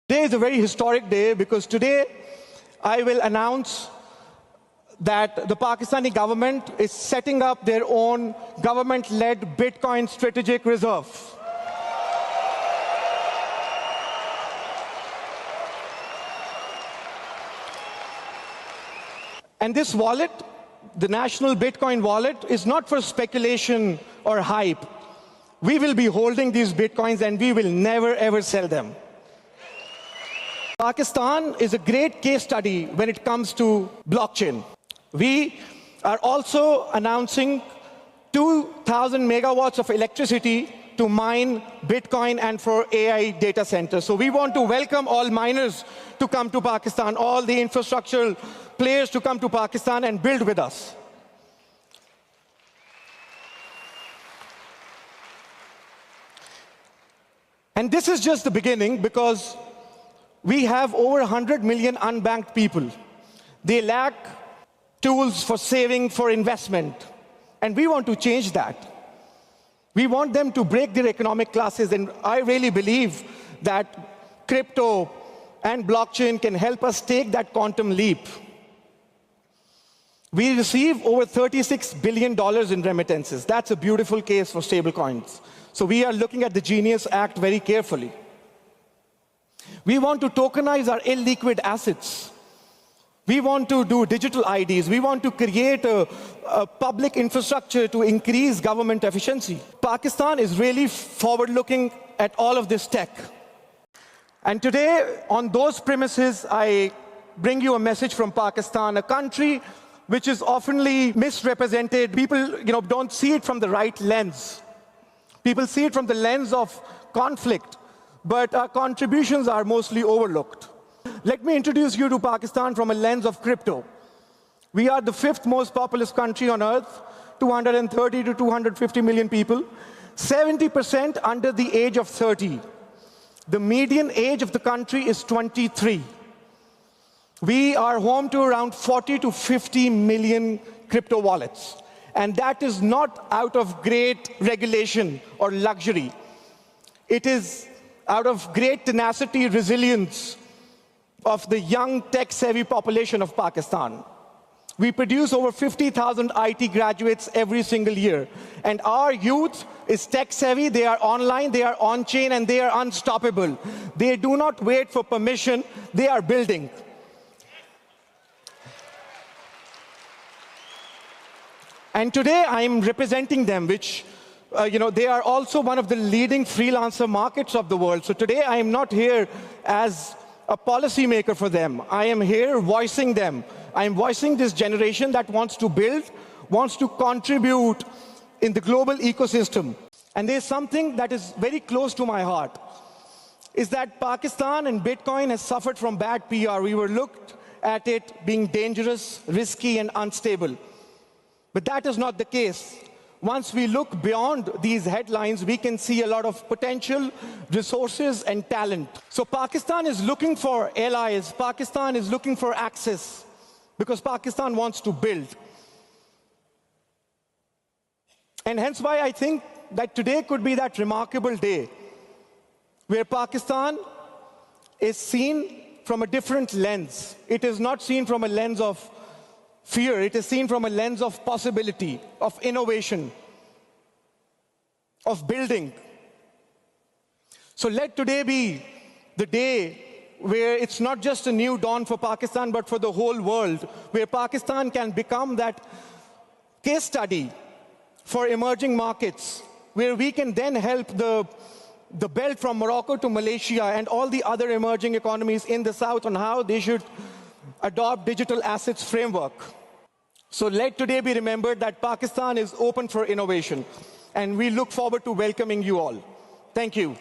Today is a very historic day because today I will announce that the Pakistani government is setting up their own government-led Bitcoin strategic reserve. And this wallet, the national Bitcoin wallet, is not for speculation or hype. We will be holding these Bitcoins and we will never ever sell them. Pakistan is a great case study when it comes to blockchain. We are also announcing 2,000 megawatts of electricity to mine Bitcoin and for AI data centers. So we want to welcome all miners to come to Pakistan, all the infrastructural players to come to Pakistan and build with us. And this is just the beginning because we have over 100 million unbanked people. They lack tools for saving, for investment. And we want to change that. We want them to break their economic classes. And I really believe that crypto and blockchain can help us take that quantum leap. We receive over $36 billion in remittances. That's a beautiful case for stablecoins. So we are looking at the Genius Act very carefully. We want to tokenize our illiquid assets. We want to do digital IDs. We want to create a public infrastructure to increase government efficiency. Pakistan is really forward-looking at all of this tech. And today, on those premises, I bring you a message from Pakistan, a country which is oftenly misrepresented. People don't see it from the right lens. People see it from the lens of conflict, but our contributions are mostly overlooked. Let me introduce you to Pakistan from a lens of crypto. We are the 5th most populous country on earth, 230 to 250 million people, 70% under the age of 30. The median age of the country is 23. We are home to around 40 to 50 million crypto wallets. And that is not out of great regulation or luxury. It is out of great tenacity, resilience of the young tech-savvy population of Pakistan. We produce over 50,000 IT graduates every single year. And our youth is tech-savvy, they are online, they are on-chain, and they are unstoppable. They do not wait for permission, they are building. And today I'm representing them, which, they are also one of the leading freelancer markets of the world. So today I am not here as a policymaker for them. I am here voicing them. I am voicing this generation that wants to build, wants to contribute in the global ecosystem. And there's something that is very close to my heart, is that Pakistan and Bitcoin has suffered from bad PR. We were looked at it being dangerous, risky, and unstable. But that is not the case. Once we look beyond these headlines, we can see a lot of potential, resources, and talent. So Pakistan is looking for allies. Pakistan is looking for access because Pakistan wants to build. And hence why I think that today could be that remarkable day where Pakistan is seen from a different lens. It is not seen from a lens of fear. It is seen from a lens of possibility, of innovation, of building. So let today be the day where it's not just a new dawn for Pakistan, but for the whole world, where Pakistan can become that case study for emerging markets, where we can then help the belt from Morocco to Malaysia and all the other emerging economies in the South on how they should adopt digital assets framework. So let today be remembered that Pakistan is open for innovation, and we look forward to welcoming you all. Thank you.